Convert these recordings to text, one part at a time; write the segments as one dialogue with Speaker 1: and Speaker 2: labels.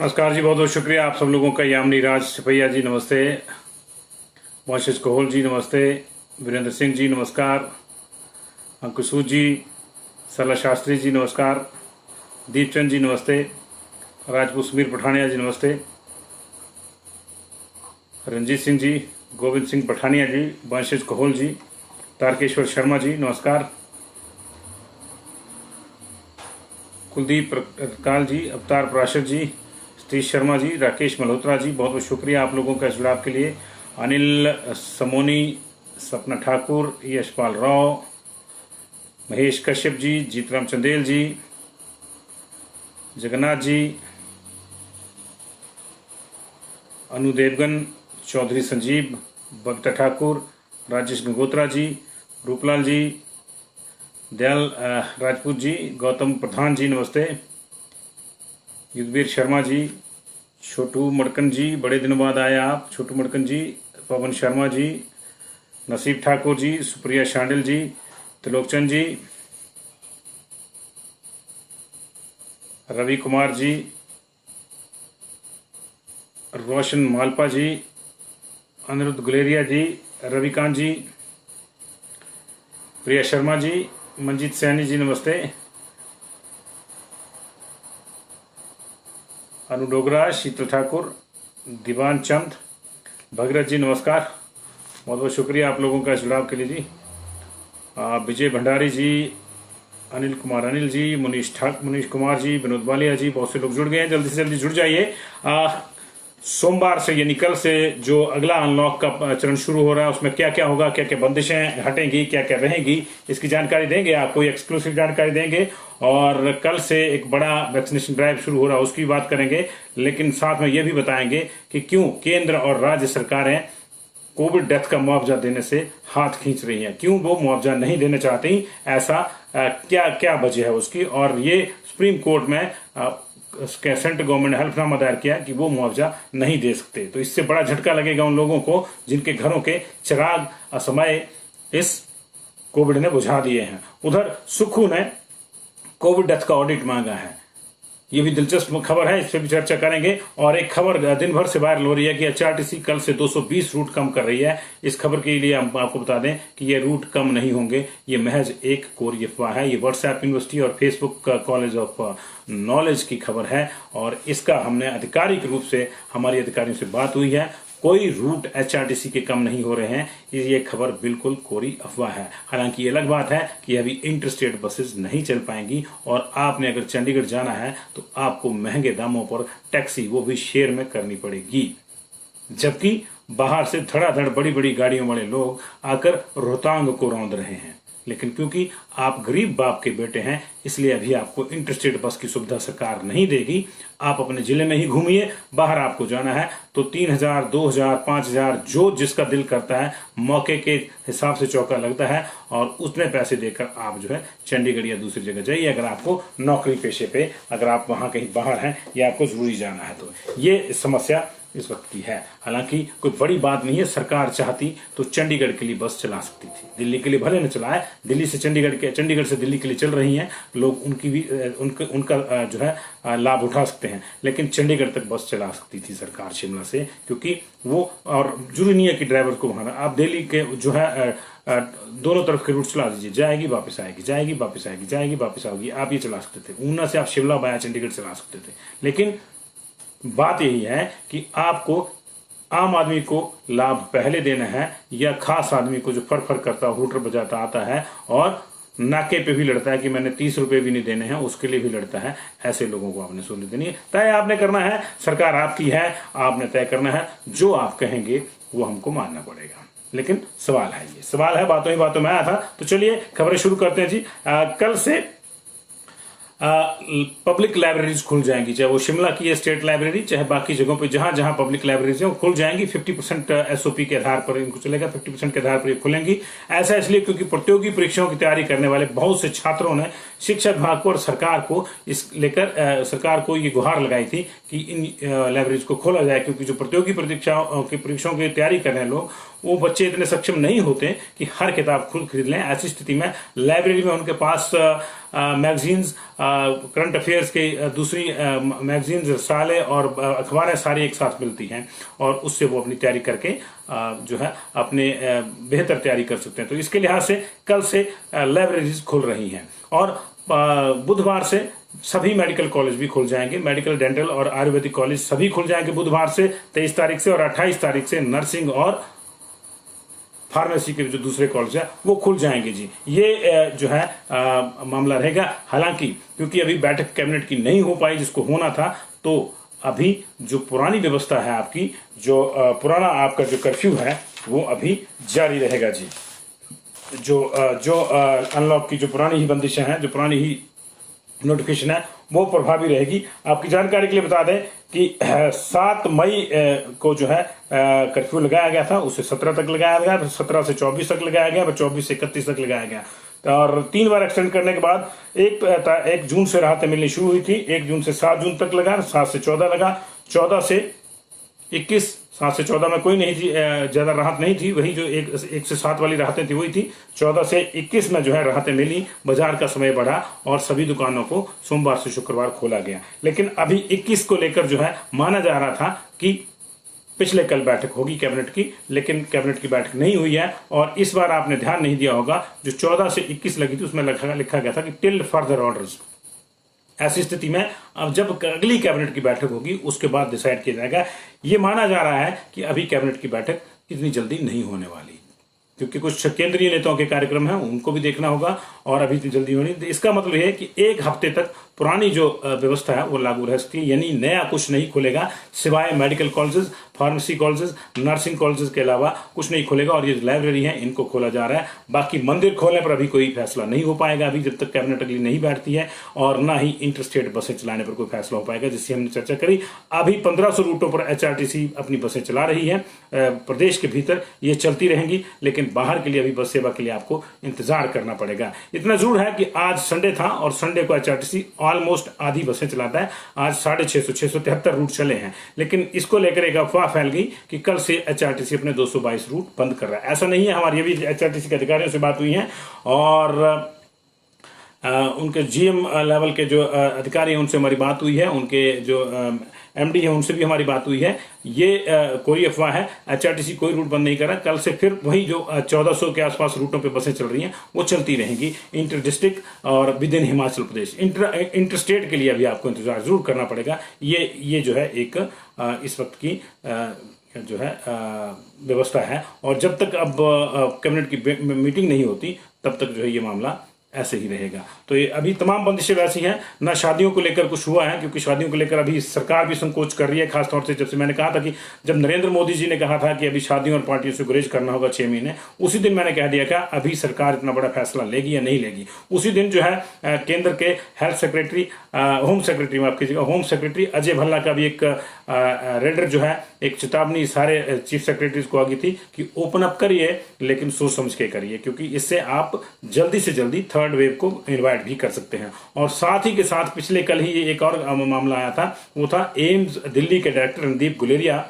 Speaker 1: नमस्कार जी, बहुत बहुत शुक्रिया आप सब लोगों का। यामिनी राज सिपैया जी नमस्ते, मोशिश कोहल जी नमस्ते, वीरेंद्र सिंह जी नमस्कार, अंकुशूद जी, सरला शास्त्री जी नमस्कार, दीपचंद जी नमस्ते, राजपूत समीर पठानिया जी नमस्ते, रंजीत सिंह जी, गोविंद सिंह पठानिया जी, वंशिज कोहल जी, तारकेश्वर शर्मा जी नमस्कार, कुलदीप काल जी, अवतार पराशर जी, सतीश शर्मा जी, राकेश मल्होत्रा जी, बहुत बहुत शुक्रिया आप लोगों का इस जुड़ाव के लिए। अनिल समोनी, सपना ठाकुर, यशपाल राव, महेश कश्यप जी, जीतराम चंदेल जी, जगन्नाथ जी, अनु देवगन, चौधरी संजीव, बगटा ठाकुर, राजेश गंगोत्रा जी, रूपलाल जी, दयाल राजपूत जी, गौतम प्रधान जी नमस्ते, युद्धवीर शर्मा जी, छोटू मड़कन जी, बड़े दिनों बाद आए आप छोटू मड़कन जी, पवन शर्मा जी, नसीब ठाकुर जी, सुप्रिया शांडिल जी, त्रिलोकचंद जी, रवि कुमार जी, रोशन मालपा जी, अनिरुद्ध गुलेरिया जी, रविकांत जी, प्रिया शर्मा जी, मंजीत सैनी जी नमस्ते, अनु डोगरा, शीतल ठाकुर, दीवान चंद, भगीरथ जी नमस्कार, बहुत बहुत शुक्रिया आप लोगों का जुड़ाव के लिए जी। विजय भंडारी जी, अनिल कुमार अनिल जी, मुनीश कुमार जी, विनोद बालिया जी, बहुत से लोग जुड़ गए हैं। जल्दी से जल्दी जुड़ जाइए। सोमवार से यानी कल से जो अगला अनलॉक का चरण शुरू हो रहा है उसमें क्या क्या होगा, क्या क्या बंदिशें हटेंगी, क्या क्या रहेंगी, इसकी जानकारी देंगे आपको, एक्सक्लूसिव जानकारी देंगे। और कल से एक बड़ा वैक्सीनेशन ड्राइव शुरू हो रहा है उसकी बात करेंगे, लेकिन साथ में यह भी बताएंगे कि क्यों केंद्र और राज्य सरकारें कोविड डेथ का मुआवजा देने से हाथ खींच रही हैं, क्यों वो मुआवजा नहीं देना चाहती, ऐसा क्या क्या वजह है उसकी। और ये सुप्रीम कोर्ट में सेंट्रल गवर्नमेंट ने हल्फनामा दायर किया कि वो मुआवजा नहीं दे सकते। तो इससे बड़ा झटका लगेगा उन लोगों को जिनके घरों के चिराग असमय इस कोविड ने बुझा दिए हैं। उधर सुक्खू ने कोविड डेथ का ऑडिट मांगा है, ये भी दिलचस्प खबर है, इस पर भी चर्चा करेंगे। और एक खबर दिन भर से वायरल हो रही है कि एचआरटीसी कल से 220 रूट कम कर रही है। इस खबर के लिए हम आपको बता दें कि ये रूट कम नहीं होंगे, ये महज एक कोरी अफवाह है। ये व्हाट्सएप यूनिवर्सिटी और फेसबुक कॉलेज ऑफ नॉलेज की खबर है और इसका हमने आधिकारिक रूप से हमारी अधिकारियों से बात हुई है, कोई रूट एचआरटीसी के कम नहीं हो रहे हैं। ये खबर बिल्कुल कोरी अफवाह है। हालांकि ये अलग बात है कि अभी इंटरस्टेट बसेस नहीं चल पाएंगी और आपने अगर चंडीगढ़ जाना है तो आपको महंगे दामों पर टैक्सी वो भी शेयर में करनी पड़ेगी, जबकि बाहर से धड़ाधड़ बड़ी बड़ी गाड़ियों वाले लोग आकर रोहतांग को रौंद रहे हैं। लेकिन क्योंकि आप गरीब बाप के बेटे हैं इसलिए अभी आपको इंटरस्टेट बस की सुविधा सरकार नहीं देगी। आप अपने जिले में ही घूमिए, बाहर आपको जाना है तो 3000, 2000, 5000 जो जिसका दिल करता है मौके के हिसाब से चौका लगता है और उतने पैसे देकर आप जो है चंडीगढ़ या दूसरी जगह जाइए अगर आपको नौकरी पेशे पे, अगर आप वहां कहीं बाहर हैं या आपको जरूरी जाना है। तो ये समस्या इस वक्त की है। हालांकि कोई बड़ी बात नहीं है, सरकार चाहती तो चंडीगढ़ के लिए बस चला सकती थी, दिल्ली के लिए भले न चलाए, दिल्ली से चंडीगढ़ से दिल्ली के लिए चल रही हैं, लोग उनकी भी उनका जो है लाभ उठा सकते हैं। लेकिन चंडीगढ़ तक बस चला सकती थी सरकार शिमला से, क्योंकि वो और जरूरी नहीं है कि ड्राइवर को वहां, आप दिल्ली के जो है दोनों तरफ के रूट चला दीजिए, जाएगी वापस आएगी, जाएगी वापस आएगी, जाएगी वापस आएगी, आप ये चला सकते थे। ऊना से आप शिमला बाया चंडीगढ़ चला सकते थे। लेकिन बात यही है कि आपको आम आदमी को लाभ पहले देना है या खास आदमी को जो फर करता हूटर बजाता आता है और नाके पे भी लड़ता है कि मैंने 30 रुपए भी नहीं देने हैं, उसके लिए भी लड़ता है, ऐसे लोगों को आपने सहूलियत देनी है। तय आपने करना है, सरकार आपकी है, आपने तय करना है, जो आप कहेंगे वो हमको मानना पड़ेगा। लेकिन सवाल है, ये सवाल है, बातों ही बातों में आया था। तो चलिए खबरें शुरू करते हैं जी। कल से पब्लिक लाइब्रेरीज खुल जाएंगी, चाहे वो शिमला की है स्टेट लाइब्रेरी, चाहे बाकी जगहों पे जहां जहां पब्लिक लाइब्रेरीज हैं वो खुल जाएंगी। 50% एसओपी के आधार पर इनको चलेगा, 50% के आधार पर ये खुलेंगी। ऐसा इसलिए क्योंकि प्रतियोगी परीक्षाओं की तैयारी करने वाले बहुत से छात्रों ने शिक्षा विभाग को और सरकार को इस लेकर सरकार को ये गुहार लगाई थी कि इन लाइब्रेरीज को खोला जाए, क्योंकि जो प्रतियोगी परीक्षाओं की तैयारी कर रहे हैं लोग वो बच्चे इतने सक्षम नहीं होते कि हर किताब खुद खरीद लें। ऐसी स्थिति में लाइब्रेरी में उनके पास मैगजीन्स, करंट अफेयर्स के दूसरी मैगजीन्स, रसाले और अखबारें सारी एक साथ मिलती हैं और उससे वो अपनी तैयारी करके जो है अपने बेहतर तैयारी कर सकते हैं। तो इसके लिहाज से कल से लाइब्रेरीज खुल रही हैं और बुधवार से सभी मेडिकल कॉलेज भी खुल जाएंगे। मेडिकल, डेंटल और आयुर्वेदिक कॉलेज सभी खुल जाएंगे बुधवार से 23 तारीख से, और 28 तारीख से नर्सिंग और फार्मेसी के जो दूसरे कॉलेज है वो खुल जाएंगे जी। ये जो है मामला रहेगा। हालांकि क्योंकि अभी बैठक कैबिनेट की नहीं हो पाई जिसको होना था, तो अभी जो पुरानी व्यवस्था है आपकी, जो पुराना आपका जो कर्फ्यू है वो अभी जारी रहेगा जी। जो अनलॉक की जो पुरानी ही बंदिशें हैं, जो पुरानी ही नोटिफिकेशन है वो प्रभावी रहेगी। आपकी जानकारी के लिए बता दें कि 7 मई को जो है कर्फ्यू लगाया गया था, उसे 17 तक लगाया गया, फिर 17 से 24 तक लगाया गया, फिर 24 से 31 तक लगाया गया और 3 बार एक्सटेंड करने के बाद 1 जून से राहतें मिलनी शुरू हुई थी। 1 जून से 7 जून तक लगा, 7 से 14 लगा, 14 से 21, 7 से 14 में कोई नहीं थी, ज्यादा राहत नहीं थी, वही जो 1 से 7 वाली राहतें थी वही थी। 14 से 21 में जो है राहतें मिली, बाजार का समय बढ़ा और सभी दुकानों को सोमवार से शुक्रवार खोला गया। लेकिन अभी 21 को लेकर जो है माना जा रहा था कि पिछले कल बैठक होगी कैबिनेट की, लेकिन कैबिनेट की बैठक नहीं हुई है। और इस बार आपने ध्यान नहीं दिया होगा, जो 14 से 21 लगी थी उसमें लिखा गया था कि टिल फर्दर ऑर्डर्स। ऐसी स्थिति में अब जब अगली कैबिनेट की बैठक होगी उसके बाद डिसाइड किया जाएगा। ये माना जा रहा है कि अभी कैबिनेट की बैठक इतनी जल्दी नहीं होने वाली, क्योंकि कुछ केंद्रीय नेताओं के कार्यक्रम हैं उनको भी देखना होगा और अभी इतनी जल्दी होनी। तो इसका मतलब यह है कि 1 हफ्ते तक पुरानी जो व्यवस्था है वो लागू रह सकती है, यानी नया कुछ नहीं खुलेगा सिवाय medical colleges, pharmacy colleges, nursing colleges के अलावा कुछ नहीं खुलेगा। और ये लाइब्रेरी है इनको खोला जा रहा है। बाकी मंदिर खोलने पर अभी कोई फैसला नहीं हो पाएगा, अभी जब तक कैबिनेट अगली नहीं बैठती है, और ना ही इंटरस्टेट बसें चलाने पर कोई फैसला हो पाएगा, जिससे हमने चर्चा करी। अभी 1500 रूटों पर HRTC अपनी बसें चला रही है। प्रदेश के भीतर ये चलती रहेंगी, लेकिन बाहर के लिए अभी बस सेवा के लिए आपको इंतजार करना पड़ेगा। इतना जरूर है कि आज संडे था और संडे को HRTC ऑलमोस्ट आधी बसें चलाता है। आज 673 रूट चले हैं, लेकिन इसको लेकर एक अफवाह फैल गई कि कल से HRTC अपने 222 रूट बंद कर रहा है। ऐसा नहीं है। हमारी ये भी HRTC के अधिकारियों से बात हुई है और उनके GM लेवल के जो अधिकारी हैं उनसे हमारी बात हुई है, उनके जो MD है उनसे भी हमारी बात हुई है। ये कोई अफवाह है, HRTC कोई रूट बंद नहीं कर रहा। कल से फिर वही जो 1400 के आसपास रूटों पे बसें चल रही हैं वो चलती रहेंगी, इंटर डिस्ट्रिक्ट और with in Himachal Pradesh. Inter state के लिए अभी आपको इंतजार जरूर करना पड़ेगा। ये जो है एक इस वक्त की जो है व्यवस्था है। और जब तक अब कैबिनेट की मीटिंग नहीं होती तब तक जो है ये मामला ऐसे ही रहेगा। तो ये अभी तमाम बंदिशें वैसी हैं। ना शादियों को लेकर कुछ हुआ है, क्योंकि शादियों को लेकर अभी सरकार भी संकोच कर रही है। खासतौर से जब से मैंने कहा था कि जब नरेंद्र मोदी जी ने कहा था कि अभी शादियों और पार्टियों से गुरेज करना होगा 6 महीने, उसी दिन मैंने कह दिया कि अभी सरकार इतना बड़ा फैसला लेगी या नहीं लेगी। उसी दिन जो है केंद्र के हेल्थ सेक्रेटरी, होम सेक्रेटरी, माफ कीजिएगा, होम सेक्रेटरी अजय भल्ला का भी एक रेडर जो है, एक चेतावनी सारे चीफ सेक्रेटरीज को आ गई थी कि ओपन अप करिए, लेकिन सोच समझ के करिए, क्योंकि इससे आप जल्दी से जल्दी थर्ड वेव को इनवाइट भी कर सकते हैं। और साथ ही के साथ पिछले कल ही एक और मामला आया था, वो था एम्स दिल्ली के डायरेक्टर रणदीप गुलेरिया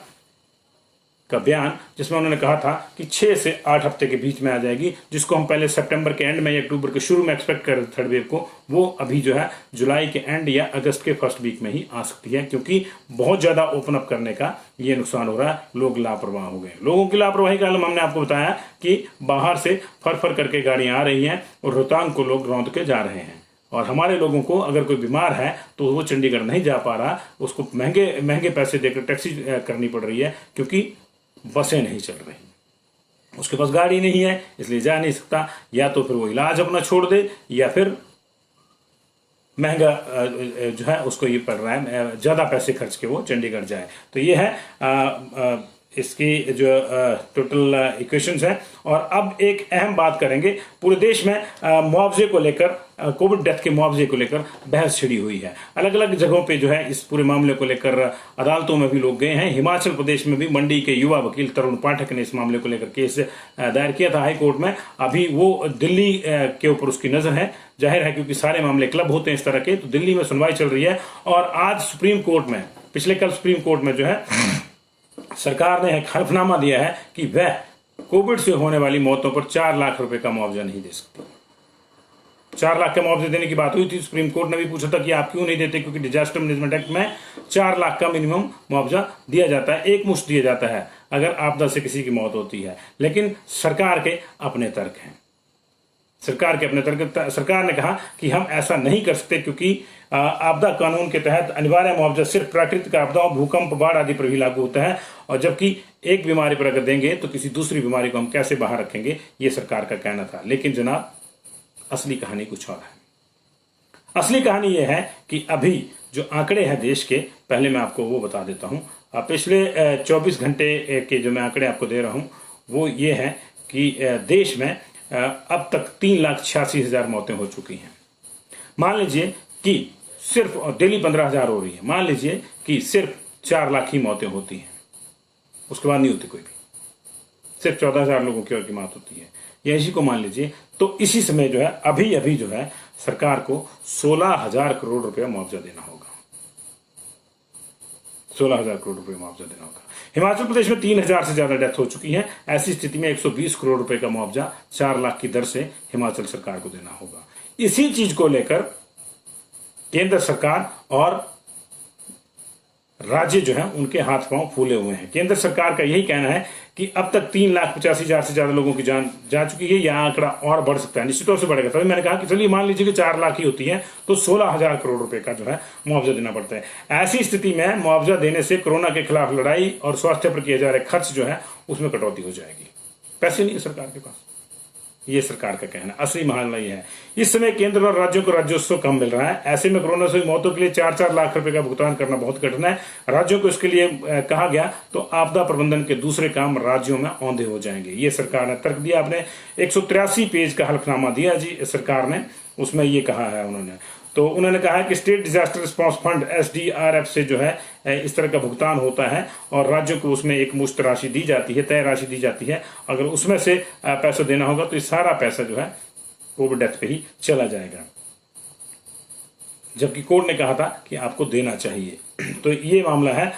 Speaker 1: का बयान, जिसमें उन्होंने कहा था कि 6 से 8 हफ्ते के बीच में आ जाएगी, जिसको हम पहले सितंबर के एंड में या अक्टूबर के शुरू में एक्सपेक्ट कर रहे थे थर्ड वेव को, वो अभी जो है जुलाई के एंड या अगस्त के फर्स्ट वीक में ही आ सकती है, क्योंकि बहुत ज्यादा ओपन अप करने का ये नुकसान हो रहा है। लोग लापरवाह हो गए। लोगों की लापरवाही का हमने आपको बताया कि बाहर से फर फर करके गाड़ियां आ रही हैं और रोहतांग को लोग रौंद के जा रहे हैं। और हमारे लोगों को अगर कोई बीमार है तो वो चंडीगढ़ नहीं जा पा रहा, उसको महंगे महंगे पैसे देकर टैक्सी करनी पड़ रही है, क्योंकि बसें नहीं चल रही, उसके पास गाड़ी नहीं है, इसलिए जा नहीं सकता। या तो फिर वो इलाज अपना छोड़ दे, या फिर महंगा जो है उसको ये पड़ रहा है, ज्यादा पैसे खर्च के वो चंडीगढ़ जाए। तो ये है इसकी जो टोटल इक्वेशंस है। और अब एक अहम बात करेंगे, पूरे देश में मुआवजे को लेकर, कोविड डेथ के मुआवजे को लेकर बहस छिड़ी हुई है। अलग अलग जगहों पे जो है इस पूरे मामले को लेकर अदालतों में भी लोग गए हैं। हिमाचल प्रदेश में भी मंडी के युवा वकील तरुण पाठक ने इस मामले को लेकर केस दायर किया था हाई कोर्ट में। अभी वो दिल्ली के ऊपर उसकी नजर है, जाहिर है, क्योंकि सारे मामले क्लब होते हैं इस तरह के। तो दिल्ली में सुनवाई चल रही है और आज सुप्रीम कोर्ट में, पिछले कल सुप्रीम कोर्ट में जो है सरकार ने एक हल्फनामा दिया है कि वह कोविड से होने वाली मौतों पर 4 लाख रुपए का मुआवजा नहीं दे सकती। 4 लाख का मुआवजा देने की बात हुई थी, सुप्रीम कोर्ट ने भी पूछा था कि आप क्यों नहीं देते, क्योंकि डिजास्टर मैनेजमेंट एक्ट में 4 लाख का मिनिमम मुआवजा दिया जाता है, एक मुश्त दिया जाता है अगर आपदा से किसी की मौत होती है। लेकिन सरकार के अपने तर्क हैं, सरकार ने कहा कि हम ऐसा नहीं कर सकते क्योंकि आपदा कानून के तहत अनिवार्य मुआवजा सिर्फ प्राकृतिक आपदाओं, भूकंप, बाढ़ आदि पर भी लागू होता है, और जबकि एक बीमारी पर अगर देंगे तो किसी दूसरी बीमारी को हम कैसे बाहर रखेंगे, ये सरकार का कहना था। लेकिन जनाब, असली कहानी कुछ और है। असली कहानी यह है कि अभी जो आंकड़े हैं देश के, पहले मैं आपको वो बता देता हूं। पिछले 24 घंटे के जो मैं आंकड़े आपको दे रहा हूं वो ये है कि देश में अब तक 3,86,000 मौतें हो चुकी हैं। मान लीजिए कि सिर्फ डेली 15,000 हो रही है, मान लीजिए कि सिर्फ 4 लाख ही मौतें होती हैं, उसके बाद नहीं होती कोई भी, सिर्फ 14,000 लोगों की मौत होती है, या इसी को मान लीजिए, तो इसी समय जो है अभी जो है सरकार को 16,000 करोड़ रुपया मुआवजा देना होगा। 16,000 करोड़ रुपए मुआवजा देना होगा। हिमाचल प्रदेश में 3,000 से ज्यादा डेथ हो चुकी है। ऐसी स्थिति में 120 करोड़ रुपए का मुआवजा 4 लाख की दर से हिमाचल सरकार को देना होगा। इसी चीज को लेकर केंद्र सरकार और राज्य जो है उनके हाथ पांव फूले हुए हैं। केंद्र सरकार का यही कहना है कि अब तक 3,85,000 से ज्यादा लोगों की जान जा चुकी है, यह आंकड़ा और बढ़ सकता है, निश्चित तौर से बढ़ेगा। तभी मैंने कहा कि चलिए मान लीजिए कि 4 लाख ही होती है तो 16,000 करोड़ रुपए का जो है मुआवजा देना पड़ता है। ऐसी स्थिति में मुआवजा देने से कोरोना के खिलाफ लड़ाई और स्वास्थ्य पर किए जा रहे खर्च जो है उसमें कटौती हो जाएगी। पैसे नहीं है सरकार के पास, ये सरकार का कहना। असली मामला ये है, इस समय केंद्र और राज्यों को राजस्व कम मिल रहा है। ऐसे में कोरोना से मौतों के लिए 4-4 लाख रुपए का भुगतान करना बहुत कठिन है। राज्यों को इसके लिए कहा गया तो आपदा प्रबंधन के दूसरे काम राज्यों में औंधे हो जाएंगे। ये सरकार ने तर्क दिया। आपने 183 पेज का हल्फनामा दिया जी सरकार ने, उसमें ये कहा है उन्होंने। तो उन्होंने कहा है कि state disaster response fund SDRF से जो है इस तरह का भुगतान होता है और राज्यों को उसमें एक मुश्त राशि दी जाती है, तय राशि दी जाती है। अगर उसमें से पैसा देना होगा तो ये सारा पैसा जो है कोविड डेथ पे ही चला जाएगा, जबकि कोर्ट ने कहा था कि आपको देना चाहिए। तो ये मामला है।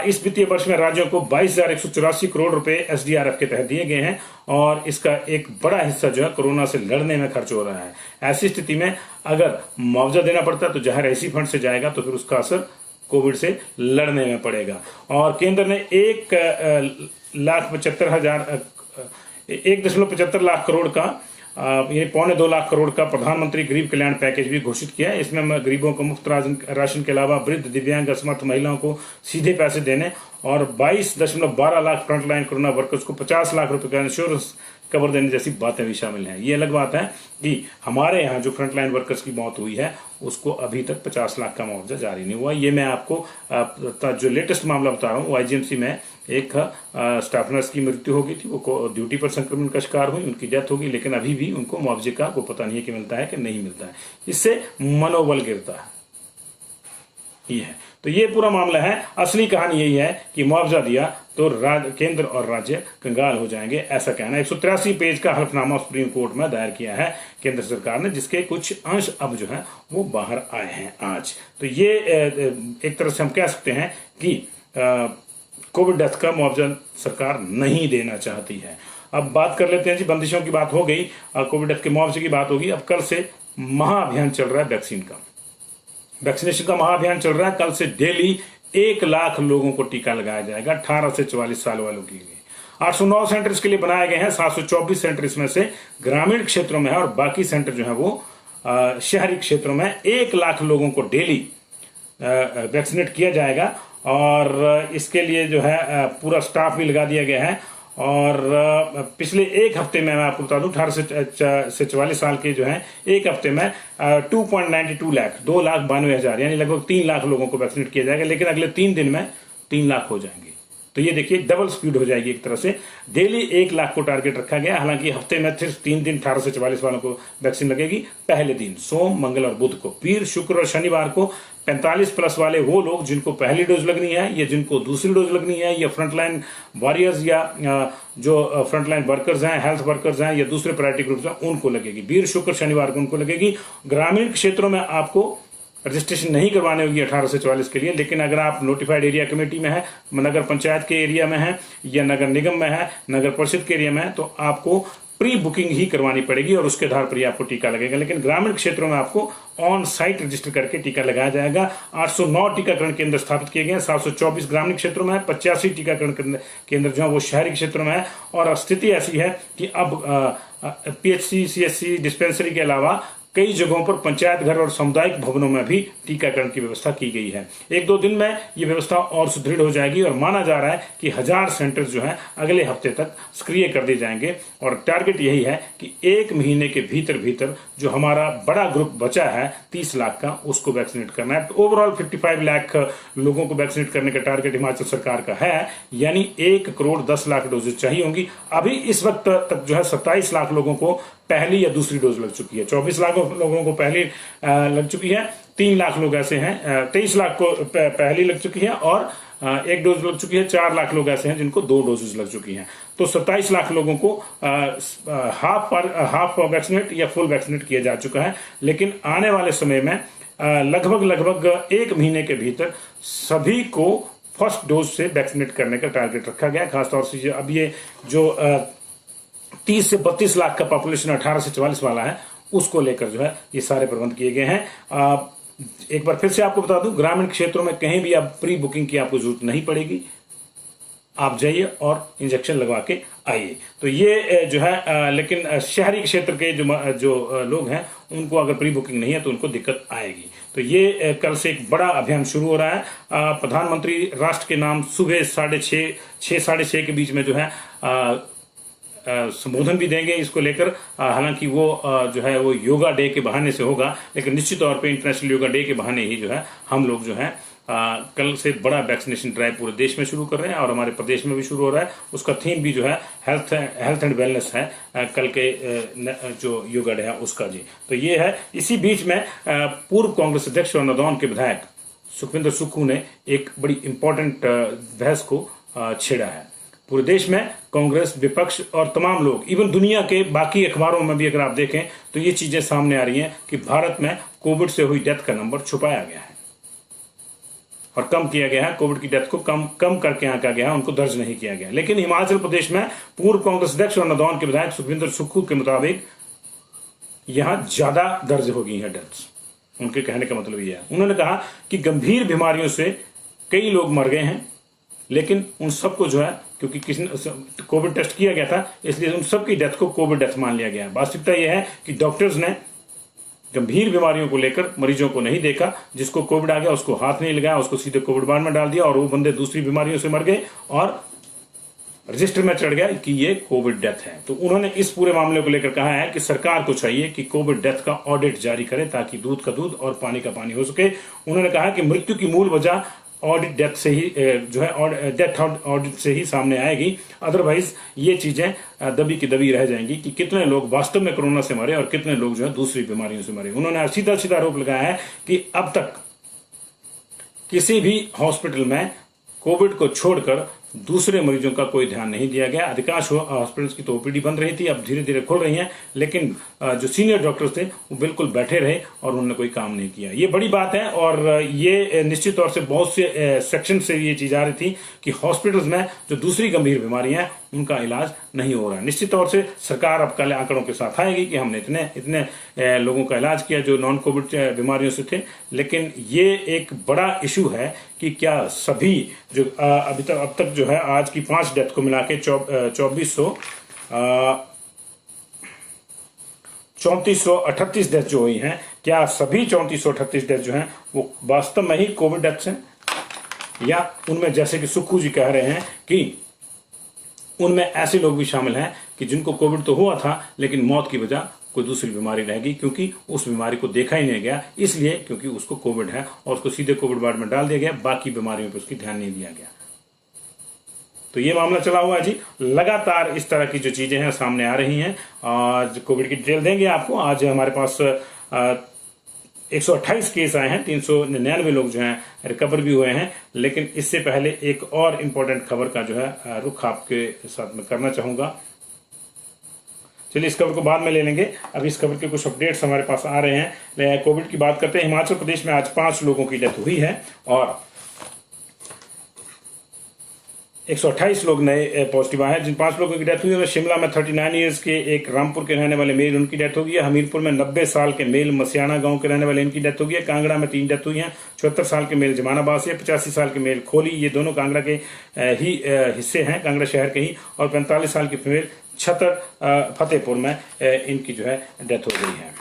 Speaker 1: इस वित्तीय वर्ष में राज्यों को 22,184 करोड़ रुपए SDRF के तहत दिए गए हैं और इसका एक बड़ा हिस्सा जो है कोरोना से लड़ने में खर्च हो रहा है। ऐसी स्थिति में अगर मुआवजा देना पड़ता है तो जाहिर ऐसी फंड से जाएगा, तो फिर उसका असर कोविड से लड़ने में पड़ेगा। और केंद्र ने 1,75 लाख करोड़ का ये 1.25 लाख करोड़ का प्रधानमंत्री गरीब कल्याण पैकेज भी घोषित किया है। इसमें गरीबों को मुफ्त राशन के अलावा वृद्ध, दिव्यांग, असमर्थ महिलाओं को सीधे पैसे देने और 22.12 लाख फ्रंटलाइन कोरोना वर्कर्स को 50 लाख रुपए का इंश्योरेंस कवर देने जैसी बातें भी शामिल हैं। ये अलग बात है कि हमारे यहाँ जो फ्रंटलाइन वर्कर्स की मौत हुई है उसको अभी तक 50 लाख का मुआवजा जारी नहीं हुआ। ये मैं आपको जो लेटेस्ट मामला बता रहा हूँ, IGMC में एक स्टाफ नर्स की मृत्यु हो गई थी, वो ड्यूटी पर संक्रमण का शिकार हुई, उनकी डेथ होगी, लेकिन अभी भी उनको मुआवजे का को पता नहीं है कि मिलता है कि नहीं मिलता है। इससे मनोबल गिरता है। ये है, तो ये पूरा मामला है। असली कहानी यही है कि मुआवजा दिया तो केंद्र और राज्य कंगाल हो जाएंगे, ऐसा कहना है। 183 पेज का हल्फनामा सुप्रीम कोर्ट में दायर किया है केंद्र सरकार ने, जिसके कुछ अंश अब जो है वो बाहर आए हैं आज। तो ये एक तरह से हम कह सकते हैं कि कोविड डेथ का मुआवजा सरकार नहीं देना चाहती है। अब बात कर लेते हैं जी, बंदिशों की बात हो गई, कोविड डेथ के मुआवजे की बात होगी। अब कल से महाअभियान चल रहा है वैक्सीन का, वैक्सीनेशन का महाअभियान चल रहा है। कल से डेली 1 लाख लोगों को टीका लगाया जाएगा 18 से 44 साल वालों के लिए। 809 सेंटर इसके लिए बनाए गए हैं। 724 सेंटर इसमें से ग्रामीण क्षेत्रों में है और बाकी सेंटर जो है वो शहरी क्षेत्रों में। 1 लाख लोगों को डेली वैक्सीनेट किया जाएगा और इसके लिए जो है पूरा स्टाफ भी लगा दिया गया है। और पिछले एक हफ्ते में मैं आपको बता दूं, 18 से 44 साल के जो हैं एक हफ्ते में 2.92 लाख 2,92,000 यानी लगभग 3 लाख लोगों को वैक्सीनेट किया जाएगा। लेकिन अगले 3 दिन में 3 लाख हो जाएंगे। तो ये देखिए डबल स्पीड हो जाएगी एक तरह से। डेली 1 लाख को टारगेट रखा गया। हालांकि हफ्ते में सिर्फ 3 दिन 18 से 44 वालों को वैक्सीन लगेगी। पहले दिन सोम, मंगल और बुध को, वीर, शुक्र और शनिवार को 45 प्लस वाले वो लोग जिनको पहली डोज लगनी है या जिनको दूसरी डोज लगनी है या फ्रंटलाइन वॉरियर्स या जो फ्रंटलाइन वर्कर्स हैं, हेल्थ वर्कर्स हैं या दूसरे प्रायोरिटी ग्रुप्स हैं, उनको लगेगी। वीर, शुक्र, शनिवार को उनको लगेगी। ग्रामीण क्षेत्रों में आपको रजिस्ट्रेशन नहीं करवानी होगी 18 से 44 के लिए। लेकिन अगर आप नोटिफाइड एरिया कमेटी में है, नगर पंचायत के एरिया में है या नगर निगम में है, नगर परिषद के एरिया में है, तो आपको प्री बुकिंग ही करवानी पड़ेगी और उसके आधार पर ही आपको टीका लगेगा। लेकिन ग्रामीण क्षेत्रों में आपको ऑन साइट रजिस्टर करके टीका लगाया जाएगा। 809 टीकाकरण केंद्र स्थापित किए गए हैं, 724 ग्रामीण क्षेत्रों में है, 85 टीकाकरण केंद्र जो है वो शहरी क्षेत्रों में है। और स्थिति ऐसी है कि अब PHC, CHC, डिस्पेंसरी के अलावा कई जगहों पर पंचायत घर और सामुदायिक भवनों में भी टीकाकरण की व्यवस्था की गई है। 1-2 दिन में ये व्यवस्था और सुदृढ़ हो जाएगी और माना जा रहा है कि 1000 सेंटर जो है अगले हफ्ते तक सक्रिय कर दिए जाएंगे। और टारगेट यही है कि 1 महीने के भीतर भीतर जो हमारा बड़ा ग्रुप बचा है 30 लाख का, उसको वैक्सीनेट करना है। तो ओवरऑल 55 लाख लोगों को वैक्सीनेट करने का टारगेट हिमाचल सरकार का है, यानी 1 करोड़ 10 लाख डोजेज चाहिए होंगी। अभी इस वक्त तक जो है 27 लाख लोगों को पहली या दूसरी डोज लग चुकी है, 24 लाख लोगों को पहली लग चुकी है, 3 लाख लोग ऐसे हैं, 23 लाख को पहली लग चुकी है और 1 डोज लग चुकी है। 4 लाख लोग ऐसे हैं जिनको 2 डोजेज लग चुकी हैं। तो 27 लाख लोगों को हाफ वैक्सीनेट या फुल वैक्सीनेट किया जा चुका है। लेकिन आने वाले समय में लगभग 1 महीने के भीतर सभी को फर्स्ट डोज से वैक्सीनेट करने का टारगेट रखा गया है। खासतौर से अब ये जो 30 से 32 लाख का पॉपुलेशन 18 से 44 वाला है, उसको लेकर जो है ये सारे प्रबंध किए गए हैं। एक बार फिर से आपको बता दूं, ग्रामीण क्षेत्रों में कहीं भी अब प्री बुकिंग की आपको जरूरत नहीं पड़ेगी। आप जाइए और इंजेक्शन लगवा के आइए। तो ये जो है लेकिन शहरी क्षेत्र के जो लोग हैं उनको अगर प्री बुकिंग नहीं है तो उनको दिक्कत आएगी। तो ये कल से एक बड़ा अभियान शुरू हो रहा है। प्रधानमंत्री राष्ट्र के नाम सुबह 6:30 के बीच में जो है संबोधन भी देंगे इसको लेकर। हालांकि वो जो है वो योगा डे के बहाने से होगा, लेकिन निश्चित तौर पे इंटरनेशनल योगा डे के बहाने ही जो है हम लोग जो है कल से बड़ा वैक्सीनेशन ड्राइव पूरे देश में शुरू कर रहे हैं और हमारे प्रदेश में भी शुरू हो रहा है। उसका थीम भी जो है हेल्थ एंड वेलनेस है, कल के जो योगा डे है उसका जी। तो ये है। इसी बीच में पूर्व कांग्रेस अध्यक्ष और नादौन के विधायक सुखविंदर सुक्खू ने एक बड़ी इंपॉर्टेंट बहस को छेड़ा है। पूरे देश में कांग्रेस, विपक्ष और तमाम लोग, इवन दुनिया के बाकी अखबारों में भी अगर आप देखें तो ये चीजें सामने आ रही हैं कि भारत में कोविड से हुई डेथ का नंबर छुपाया गया है और कम किया गया है। कोविड की डेथ को कम करके आंका गया है, उनको दर्ज नहीं किया गया। लेकिन हिमाचल प्रदेश में पूर्व कांग्रेस अध्यक्ष और नादौन के विधायक सुखविंदर सुक्खू के मुताबिक यहां ज्यादा दर्ज हो गई है डेथ्स। उनके कहने का मतलब यह है, उन्होंने कहा कि गंभीर बीमारियों से कई लोग मर गए हैं, लेकिन उन सबको जो है क्योंकि किसी ने कोविड टेस्ट किया गया था इसलिए उन सबकी डेथ को कोविड डेथ मान लिया गया। वास्तविकता यह है कि डॉक्टर्स ने गंभीर बीमारियों को लेकर मरीजों को नहीं देखा। जिसको कोविड आ गया उसको हाथ नहीं लगाया, उसको सीधे कोविड वार्ड में डाल दिया और वो बंदे दूसरी बीमारियों से मर गए और रजिस्टर में चढ़ गया कि ये कोविड डेथ है। तो उन्होंने इस पूरे मामले को लेकर कहा है कि सरकार को चाहिए कि कोविड डेथ का ऑडिट जारी करे ताकि दूध का दूध और पानी का पानी हो सके। उन्होंने कहा कि मृत्यु की मूल वजह ऑडिट डेथ से ही जो है डेथ ऑडिट से ही सामने आएगी, अदरवाइज ये चीजें दबी की दबी रह जाएंगी कि कितने लोग वास्तव में कोरोना से मरे और कितने लोग जो है दूसरी बीमारियों से मरे। उन्होंने सीधा सीधा आरोप लगाया है कि अब तक किसी भी हॉस्पिटल में कोविड को छोड़कर दूसरे मरीजों का कोई ध्यान नहीं दिया गया। अधिकांश हॉस्पिटल्स की तो ओपीडी बंद रही थी, अब धीरे धीरे खुल रही हैं, लेकिन जो सीनियर डॉक्टर्स थे वो बिल्कुल बैठे रहे और उन्होंने कोई काम नहीं किया। ये बड़ी बात है और ये निश्चित तौर से बहुत से सेक्शन से ये चीज आ रही थी कि हॉस्पिटल्स में जो दूसरी गंभीर बीमारियां हैं उनका इलाज नहीं हो रहा है। निश्चित तौर से सरकार अब कल आंकड़ों के साथ आएगी कि हमने इतने लोगों का इलाज किया जो नॉन कोविड बीमारियों से थे, लेकिन ये एक बड़ा इशू है कि क्या सभी जो अब तक जो है आज की 5 डेथ को मिला के 3438 डेथ जो हुई हैं, क्या सभी 3438 डेथ जो हैं वो वास्तव में ही कोविड डेथ्स हैं या उनमें जैसे कि सुक्खू जी कह रहे हैं कि उनमें ऐसे लोग भी शामिल हैं कि जिनको कोविड तो हुआ था लेकिन मौत की वजह कोई दूसरी बीमारी रहेगी क्योंकि उस बीमारी को देखा ही नहीं गया, इसलिए क्योंकि उसको कोविड है और उसको सीधे कोविड वार्ड में डाल दिया गया, बाकी बीमारियों पर उसकी ध्यान नहीं दिया गया। तो ये मामला चला हुआ है जी। लगातार इस तरह की जो चीजें हैं सामने आ रही हैं। आज कोविड की डिटेल देंगे आपको। आज हमारे पास 128 केस आए हैं, 399 लोग जो हैं रिकवर भी हुए हैं। लेकिन इससे पहले एक और इम्पोर्टेंट खबर का जो है रुख आपके साथ में करना चाहूंगा। चलिए इस खबर को बाद में ले लेंगे, अभी इस खबर के कुछ अपडेट्स हमारे पास आ रहे हैं। कोविड की बात करते हैं। हिमाचल प्रदेश में आज 5 लोगों की डेथ हुई है और 128 लोग नए पॉजिटिव आए हैं। जिन 5 लोगों की डेथ हुई है शिमला में 39 ईयर्स के एक रामपुर के रहने वाले मेल, उनकी डेथ हो गई है। हमीरपुर में 90 साल के मेल मसियाना गांव के रहने वाले, इनकी डेथ हो गई है। कांगड़ा में 3 डेथ हुई हैं। 74 साल के मेल जमानाबाद से, 85 साल के मेल खोली, ये दोनों कांगड़ा के ही हिस्से हैं, कांगड़ा शहर के ही। और 45 साल की फीमेल छतर फतेहपुर में इनकी जो है डेथ हो गई है।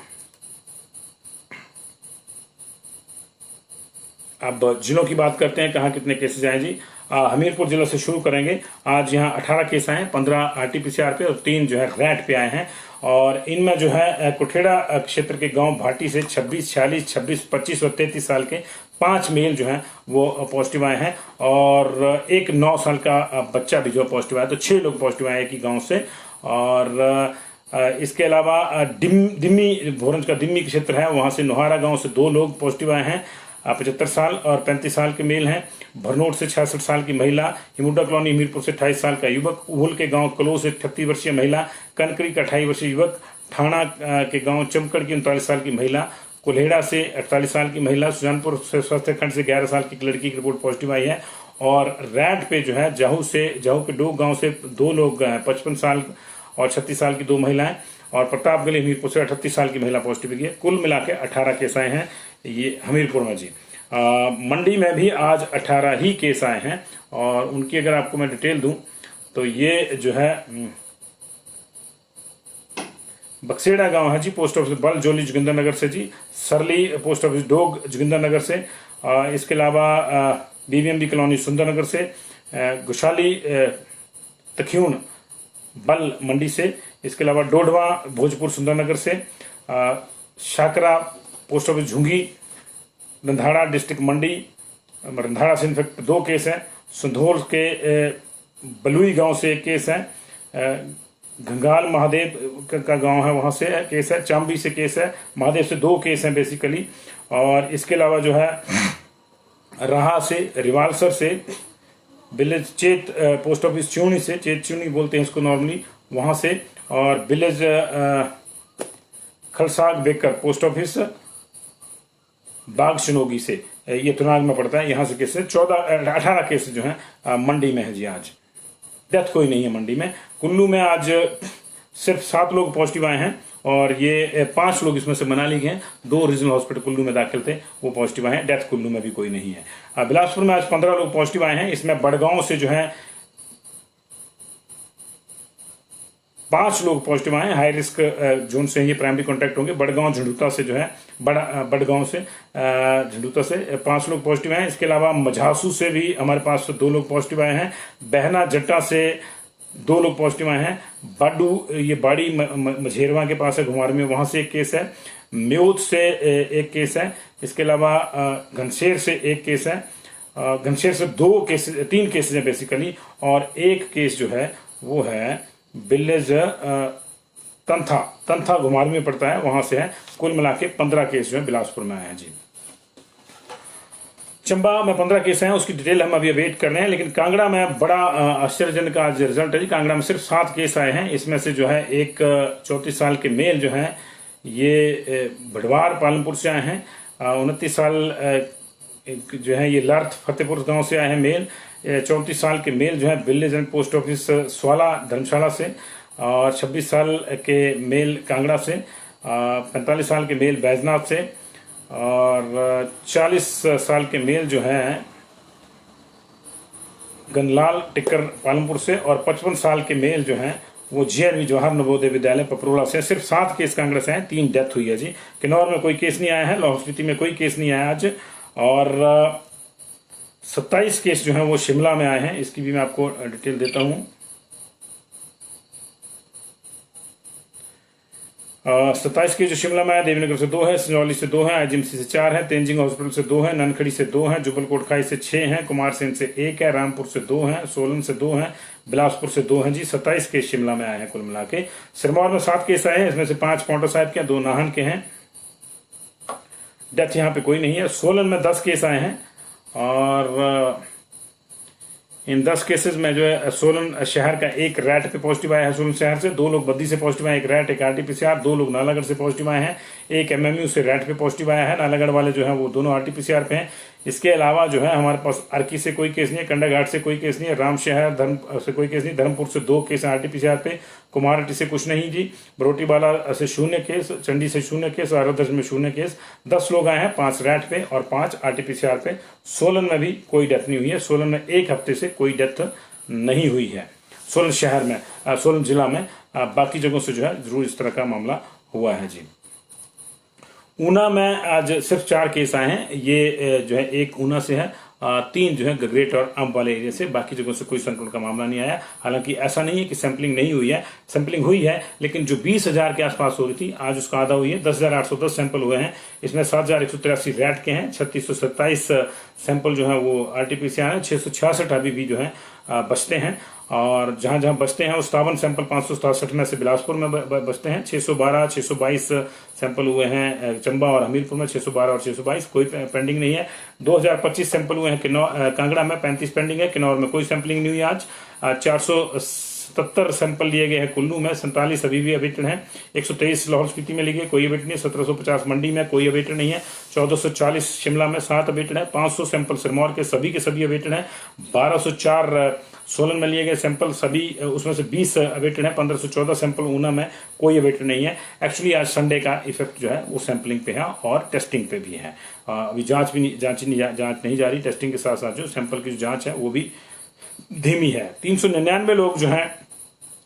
Speaker 1: अब जिलों की बात करते हैं, कहाँ कितने केसेज आए जी। हमीरपुर जिला से शुरू करेंगे। आज यहाँ 18 केस आए हैं, 15 आरटीपीसीआर पे और 3 जो है रैट पे आए हैं। और इनमें जो है कुठेड़ा क्षेत्र के गांव भाटी से 26, 46, 26, 25 और 33 साल के 5 मेल जो हैं वो पॉजिटिव आए हैं और एक 9 साल का बच्चा भी जो पॉजिटिव आया। तो 6 लोग पॉजिटिव आए एक ही गाँव से। और इसके अलावा दिम्मी, भोरंज का दिम्मी क्षेत्र है, वहां से नोहारा गांव से 2 लोग पॉजिटिव आए हैं। 75 साल और 35 साल के मेल हैं। भरनोट से 66 साल की महिला, हिमुडा कॉलोनी हमीरपुर से 28 साल का युवक, उहुल के गांव कलो से 38 वर्षीय महिला, कनकरी का 28 वर्षीय युवक, ठाणा के गांव चमकड़ की 39 साल की महिला, कुल्हेड़ा से 48 साल की महिला, सुजानपुर से स्वास्थ्य खंड से 11 साल की लड़की की रिपोर्ट पॉजिटिव आई है। और रैड पे जो है जाहू के डोग गांव से 2 लोग 55 साल और 36 साल की 2 महिलाएं, और प्रतापगढ़ हमीरपुर से 38 साल की महिला पॉजिटिव हुई है। कुल मिला के 18 केस आए हैं ये हमीरपुर में जी। मंडी में भी आज 18 ही केस आए हैं और उनकी अगर आपको मैं डिटेल दूं तो ये जो है बक्सेड़ा गांव है जी, पोस्ट ऑफिस बल जोली जोगिंदरनगर से जी, सरली पोस्ट ऑफिस डोग जोगिंदरनगर से, इसके अलावा बीबीएमबी कॉलोनी सुंदरनगर से, गुशाली तख्यून बल मंडी से, इसके अलावा डोडवा भोजपुर सुंदरनगर से, Shakra post office Jhungi Randhara district Mandi, Randhara से इनफेक्ट 2 केस हैं। संधोल के बलुई गांव से 1 केस है, घंगाल महादेव का गांव है वहां से केस है, चांबी से केस है, महादेव से 2 केस हैं बेसिकली। और इसके अलावा जो है राहा से, रिवालसर से, विलेज चेत पोस्ट ऑफिस च्यूनी से, चेत च्यूनी बोलते हैं इसको नॉर्मली, वहां से, और विलेज खलसाग बेकर पोस्ट ऑफिस बाग शनोगी से, ये तुनाग में पड़ता है, यहाँ से केस 18 केस जो हैं मंडी में है जी। आज डेथ कोई नहीं है मंडी में। कुल्लू में आज सिर्फ 7 लोग पॉजिटिव आए हैं और ये 5 लोग इसमें से मनाली के हैं। 2 रीजनल हॉस्पिटल कुल्लू में दाखिल थे, वो पॉजिटिव आए हैं। डेथ कुल्लू में भी कोई नहीं है। बिलासपुर में आज 15 लोग पॉजिटिव आए हैं। इसमें बड़गांव से जो है 5 लोग पॉजिटिव आए हैं, हाई रिस्क जोन से ये प्राइमरी कॉन्टैक्ट होंगे। बड़गांव झंडूता से जो है बड़गांव से झंडूता से 5 लोग पॉजिटिव आए हैं। इसके अलावा मझासू से भी हमारे पास 2 लोग पॉजिटिव आए हैं। बहना जट्टा से 2 लोग पॉजिटिव आए हैं। बाडू, ये बाड़ी मझेरवा के पास है घुमार में, वहां से 1 केस है। म्योद से 1 केस है। इसके अलावा घनशेर से 1 केस है। घनशेर से 3 केसेज है बेसिकली, और 1 केस जो है वो है विलेज तंथा घुमार में पड़ता है, वहां से है। कुल मिला के 15 केस जो है बिलासपुर में आए हैं जी। चंबा में 15 केस हैं, उसकी डिटेल हम अभी वेट कर रहे हैं। लेकिन कांगड़ा में बड़ा आश्चर्यजनक आज रिजल्ट है जी। कांगड़ा में सिर्फ 7 केस आए हैं। इसमें से जो है एक 34 साल के मेल जो है ये भड़वार पालमपुर से आए हैं। 29 साल जो है ये लर्थ फतेहपुर गांव से आए हैं मेल। 34 साल के मेल जो है विलेज एंड पोस्ट ऑफिस स्वाला धर्मशाला से, और 26 साल के मेल कांगड़ा से, 45 साल के मेल बैजनाथ से, और 40 साल के मेल जो है गनलाल टिक्कर पालमपुर से, और 55 साल के मेल जो हैं वो जीएनवी जवाहर नवोदय विद्यालय पपरोला से। सिर्फ 7 केस कांगड़ा से हैं, 3 डेथ हुई है जी। किन्नौर में कोई केस नहीं आया है, लाहौल स्पीति में कोई केस नहीं आया आज, और 27 केस जो हैं वो शिमला में आए हैं। इसकी भी मैं आपको डिटेल देता हूं। 27 केस जो शिमला में आए, देवीनगर से 2 है, सिंजौली से 2 है, आईजीएमसी से 4 है, तेंजिंग हॉस्पिटल से 2 है, ननखड़ी से 2 है, जुबलकोट खाई से 6 है, कुमारसेन से 1 है, रामपुर से 2 है, सोलन से 2 है, बिलासपुर से 2 हैं जी। 27 केस शिमला में आए हैं कुल मिला के। सिरमौर में 7 केस आए हैं, इसमें से 5 पाउंटा साहिब के, 2 नाहन के हैं। डेथ यहाँ पे कोई नहीं है। सोलन में 10 केस आए हैं, और इन 10 केसेस में जो है सोलन शहर का एक रैट पे पॉजिटिव आया है, सोलन शहर से 2 लोग बद्दी से पॉजिटिव आए, एक रैट, एक आरटीपीसीआर, 2 लोग नालागढ़ से पॉजिटिव आए हैं, एक एमएमयू से रैट पे पॉजिटिव आया है। नालागढ़ वाले जो है वो दोनों आरटीपीसीआर पे हैं। इसके अलावा जो है हमारे पास अर्की से कोई केस नहीं है, कंडाघाट से कोई केस नहीं है, रामशहर धर्म से कोई केस नहीं, धर्मपुर से 2 केस हैं आरटीपीसीआर पे, कुमारहट्टी से कुछ नहीं जी, बरोटीवाला से 0 केस, चंडी से 0 केस और अरदर्श में 0 केस। 10 लोग आए हैं, 5 रैट पे और 5 आरटीपीसीआर पे। सोलन में भी कोई डेथ नहीं हुई है, सोलन में एक हफ्ते से कोई डेथ नहीं हुई है सोलन शहर में, सोलन जिला में। बाकी जगहों से जो है जरूर इस तरह का मामला हुआ है जी। ऊना में आज सिर्फ 4 केस आए हैं, ये जो है एक ऊना से है, 3 जो है गगरेट और अंब वाले एरिया से, बाकी जगहों से कोई संक्रमण का मामला नहीं आया। हालांकि ऐसा नहीं है कि सैंपलिंग नहीं हुई है, सैंपलिंग हुई है, लेकिन जो 20,000 के आसपास हो रही थी आज उसका आधा हुई है। 10,810 सैंपल हुए हैं, इसमें 7,183 रैट के हैं, 3627 सैंपल जो है वो आरटीपीसीआर है, 666 अभी भी जो है बचते हैं। और जहां जहां बचते हैं उस 57 सैंपल 567 में से बिलासपुर में बचते हैं, 612 622 सैंपल हुए हैं चंबा और हमीरपुर में, 612 और 622, कोई पेंडिंग नहीं है। 2025 सैंपल हुए हैं कांगड़ा में, 35 पेंडिंग है, किन्नौर में कोई सैंपलिंग नहीं हुई आज। 477 सैंपल लिए गए हैं कुल्लू में, 47 अभी भी अवेटेड हैं, 123 लाहौल स्पीति में लिए गए, कोई अवेटेड नहीं, 1750 मंडी में कोई अवेटेड नहीं है, 1440 शिमला में 7 अवेटेड है, 500 सैंपल सिरमौर के सभी अवेटेड हैं, 1204 सोलन में लिए गए सैंपल सभी, उसमें से 20 अवेटेड है, 1514 सैंपल ऊना में कोई अवेटेड नहीं है। एक्चुअली आज संडे का इफेक्ट जो है वो सैंपलिंग पे है और टेस्टिंग पे भी है। अभी जांच नहीं जा रही, टेस्टिंग के साथ साथ जो सैंपल की जो जांच है वो भी धीमी है। 399 लोग जो हैं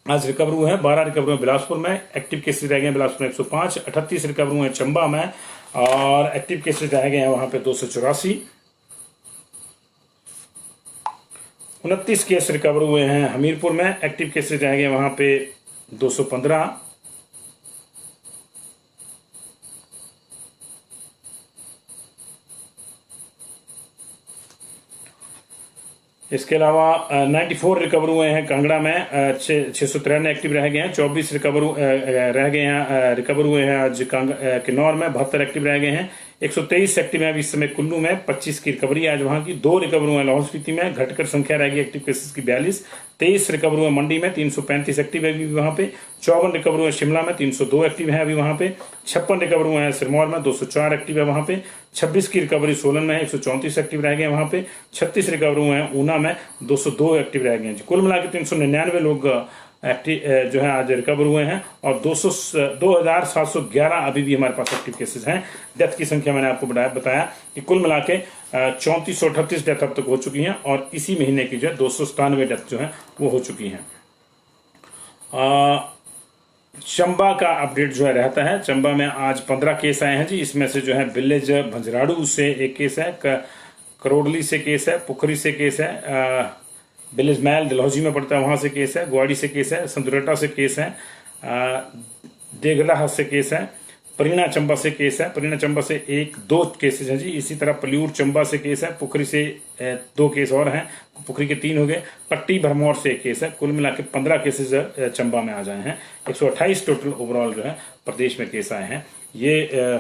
Speaker 1: आज रिकवर हुए हैं, 12 रिकवर हुए बिलासपुर में, एक्टिव केसेस रह गए बिलासपुर में 105, 38 रिकवर हुए हैं चंबा में और एक्टिव केसेस रह गए हैं वहां पे 284। 29 केस रिकवर हुए हैं हमीरपुर में, एक्टिव केसेस रह गए वहां पे 215। इसके अलावा 94 रिकवर हुए हैं कांगड़ा में, 693 एक्टिव रह गए हैं, 24 रिकवर हुए हैं आज किन्नौर में, 72 एक्टिव रह गए हैं, 123 एक्टिव है इस समय कुल्लू में, 25 की रिकवरी आज वहां की, 2 रिकवर हुए लाहौल स्पीति में, घटकर संख्या रहेगी एक्टिव केसेस की 42, 23 रिकवर हुए मंडी में, 335 एक्टिव है अभी वहां पे, 54 रिकवर हुए शिमला में, 302 एक्टिव है अभी वहां पे, 56 रिकवर हुए हैं सिरमौर में, 204 एक्टिव है वहां पे, 26 की रिकवरी सोलन में है, 134 एक्टिव रह गए वहां पे, 36 रिकवर हुए हैं ऊना में, 202 एक्टिव रह गए हैं। कुल मिलाकर 399 लोग एक्टिव जो है आज रिकवर हुए हैं और 2711 अभी भी हमारे पास एक्टिव केसेस हैं। डेथ की संख्या मैंने आपको बताया कि कुल मिला के 3438 डेथ अब तक हो चुकी हैं और इसी महीने की जो है 297 डेथ जो है वो हो चुकी हैं। चंबा का अपडेट जो है रहता है, चंबा में आज 15 केस आए हैं जी, इसमें से जो है विलेज भंजराड़ू से एक केस है, करोडली से केस है, पुखरी से केस है, विलेज मैल डलहौजी में पड़ता है वहां से केस है, ग्वाड़ी से केस है, संतुरेटा से केस है, देगलाहा से केस है, परिणा चंबा से केस है, परिणा चंबा से 1-2 केसेस हैं जी। इसी तरह पलियूर चंबा से केस है, पुखरी से 2 केस और हैं, पुखरी के 3 हो गए, पट्टी भरमौर से 1 केस है। कुल मिला के 15 केसेस चंबा में आ जाए हैं, 128 टोटल ओवरऑल जो है प्रदेश में केस आए हैं। ये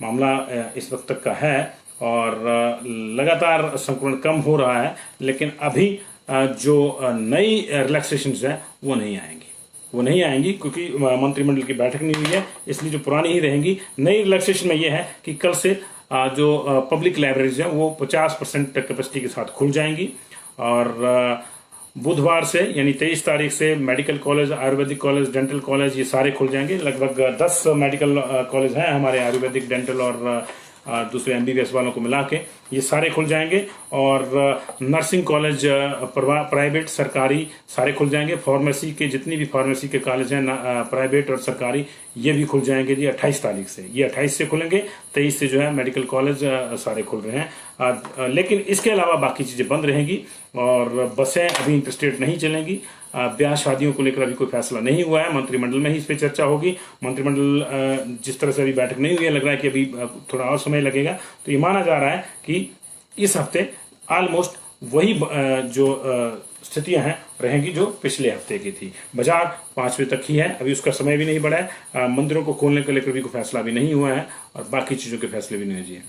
Speaker 1: मामला इस वक्त तक का है और लगातार संक्रमण कम हो रहा है, लेकिन अभी जो नई रिलैक्सेशंस हैं वो नहीं आएंगी क्योंकि मंत्रिमंडल की बैठक नहीं हुई है, इसलिए जो पुरानी ही रहेंगी। नई रिलैक्सेशन में ये है कि कल से जो पब्लिक लाइब्रेरीज हैं वो 50% कैपेसिटी के साथ खुल जाएंगी और बुधवार से यानी 23 तारीख से medical college, Ayurvedic college, dental college ये सारे खुल जाएंगे। लगभग 10 मेडिकल कॉलेज हैं हमारे, आयुर्वेदिक, डेंटल और दूसरे एमबीबीएस वालों को मिला के ये सारे खुल जाएंगे और नर्सिंग कॉलेज प्राइवेट सरकारी सारे खुल जाएंगे। फार्मेसी के जितनी भी फार्मेसी के कॉलेज हैं प्राइवेट और सरकारी ये भी खुल जाएंगे जी 28 तारीख से। ये 28 से खुलेंगे, 23 से जो है मेडिकल कॉलेज सारे खुल रहे हैं। लेकिन इसके अलावा बाकी चीजें बंद रहेंगी और बसें अभी इंटरस्टेट नहीं चलेंगी। ब्याह शादियों को लेकर अभी कोई फैसला नहीं हुआ है, मंत्रिमंडल में ही इस पर चर्चा होगी। मंत्रिमंडल जिस तरह से अभी बैठक नहीं हुई है, लग रहा है कि अभी थोड़ा और समय लगेगा। तो ये माना जा रहा है कि इस हफ्ते ऑलमोस्ट वही जो स्थितियां हैं रहेंगी जो पिछले हफ्ते की थी। बाजार 5 बजे तक ही है, अभी उसका समय भी नहीं बढ़ा है। मंदिरों को खोलने को लेकर भी कोई फैसला भी नहीं हुआ है और बाकी चीजों के फैसले भी नहीं हुए।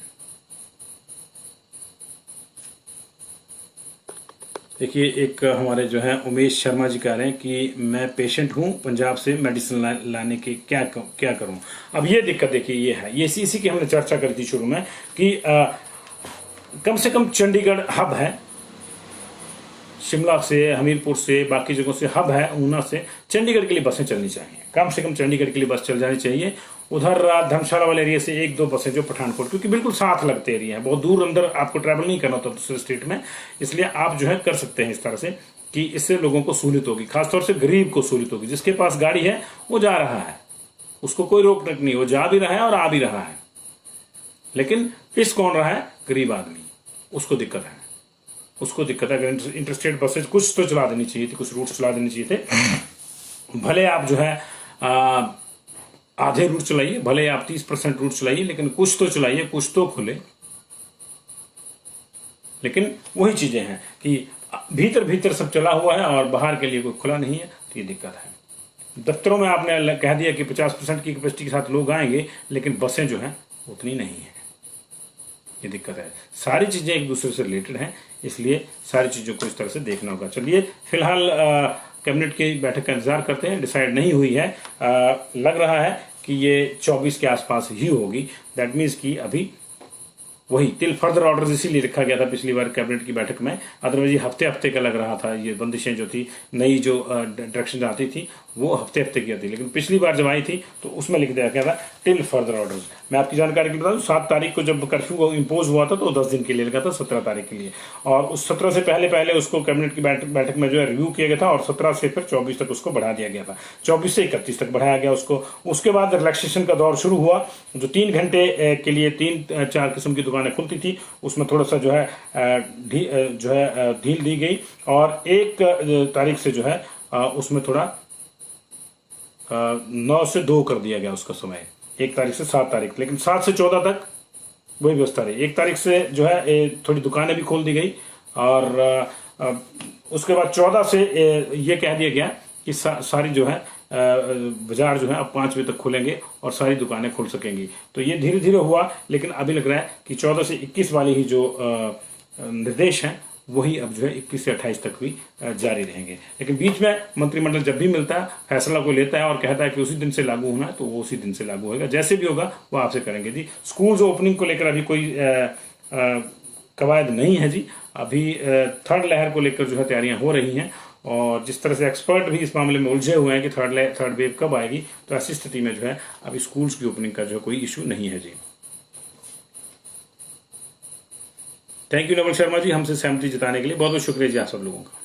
Speaker 1: देखिए, एक हमारे जो है उमेश शर्मा जी कह रहे हैं कि मैं पेशेंट हूं, पंजाब से मेडिसिन लाने के क्या करूं। अब ये दिक्कत देखिए ये है, ये इसी की हमने चर्चा करी थी शुरू में कि कम से कम चंडीगढ़ हब है, शिमला से, हमीरपुर से, बाकी जगहों से हब है, ऊना से चंडीगढ़ के लिए बसें चलनी चाहिए। कम से कम चंडीगढ़ के लिए बस चल जानी चाहिए। उधर धर्मशाला वाले एरिया से 1-2 बसें जो पठानकोट, क्योंकि बिल्कुल साथ लगते एरिया है, बहुत दूर अंदर आपको ट्रैवल नहीं करना होता दूसरे स्टेट में, इसलिए आप जो है कर सकते हैं इस तरह से कि इससे लोगों को सहूलियत होगी, खासतौर से गरीब को सहूलियत होगी। जिसके पास गाड़ी है वो जा रहा है, उसको कोई रोक टोक नहीं, वो जा भी रहा है और आ भी रहा है। लेकिन पिस कौन रहा है? गरीब आदमी, उसको दिक्कत है। अगर इंटरस्टेट बसेज कुछ तो चला देनी चाहिए थी, कुछ रूट चला देनी चाहिए थे। भले आप जो है आधे रूट चलाइए, भले आप 30% रूट चलाइए, लेकिन कुछ तो चलाइए, कुछ तो खुले। लेकिन वही चीजें हैं कि भीतर सब चला हुआ है और बाहर के लिए कोई खुला नहीं है, तो ये दिक्कत है। दफ्तरों में आपने कह दिया कि 50% की कैपेसिटी के साथ लोग आएंगे, लेकिन बसें जो हैं उतनी नहीं है, ये दिक्कत है। सारी चीजें एक दूसरे से रिलेटेड हैं, इसलिए सारी चीजों को इस तरह से देखना होगा। चलिए, फिलहाल कैबिनेट की बैठक का इंतजार करते हैं, डिसाइड नहीं हुई है। लग रहा है कि ये 24 के आसपास ही होगी। दैट मीन्स कि अभी वही टिल फर्दर ऑर्डर्स इसीलिए रखा गया था पिछली बार कैबिनेट की बैठक में, अदरवाइज ये हफ्ते का लग रहा था। ये बंदिशें जो थी, नई जो डायरेक्शन आती थी वो हफ्ते की आती, लेकिन पिछली बार जब आई थी तो उसमें लिख दिया गया था टिल फर्दर ऑर्डर्स। मैं आपकी जानकारी के लिए बता दूं, 7 तारीख को जब कर्फ्यू इम्पोज हुआ था तो 10 दिन के लिए लगा था, 17 तारीख के लिए, और उस 17 से पहले उसको कैबिनेट की बैठक में जो है रिव्यू किया गया था, और 17 से फिर 24 तक उसको बढ़ा दिया गया था, 24 से 31 तक बढ़ाया गया उसको। उसके बाद रिलैक्सेशन का दौर शुरू हुआ, जो 3 घंटे के लिए 3-4 किस्म की दुकानें खुलती थी, उसमें थोड़ा सा जो है ढील दी गई, और 1 तारीख से जो है उसमें थोड़ा 9 से 2 कर दिया गया उसका समय, 1 तारीख से 7 तारीख, लेकिन 7 से 14 तक वही व्यवस्था रही। 1 तारीख से जो है थोड़ी दुकानें भी खोल दी गई, और उसके बाद 14 से ये कह दिया गया कि सारी जो है बाजार जो है अब 5 बजे तक खुलेंगे और सारी दुकानें खुल सकेंगी। तो ये धीरे धीरे हुआ, लेकिन अभी लग रहा है कि 14 से 21 वाली ही जो निर्देश हैं वही अब जो है 21 से 28 तक भी जारी रहेंगे। लेकिन बीच में मंत्रिमंडल जब भी मिलता है, फैसला को लेता है और कहता है कि उसी दिन से लागू होना है, तो वो उसी दिन से लागू होगा। जैसे भी होगा वो आपसे करेंगे जी। स्कूल्स ओपनिंग को लेकर अभी कोई कवायद नहीं है जी। अभी 3rd लहर को लेकर जो है तैयारियां हो रही हैं, और जिस तरह से एक्सपर्ट भी इस मामले में उलझे हुए हैं कि थर्ड वेव कब आएगी, तो ऐसी स्थिति में जो है अभी स्कूल्स की ओपनिंग का जो है कोई इशू नहीं है जी। थैंक यू नवल शर्मा जी, हमसे सहमति जताने के लिए बहुत बहुत शुक्रिया जी आप सब लोगों का।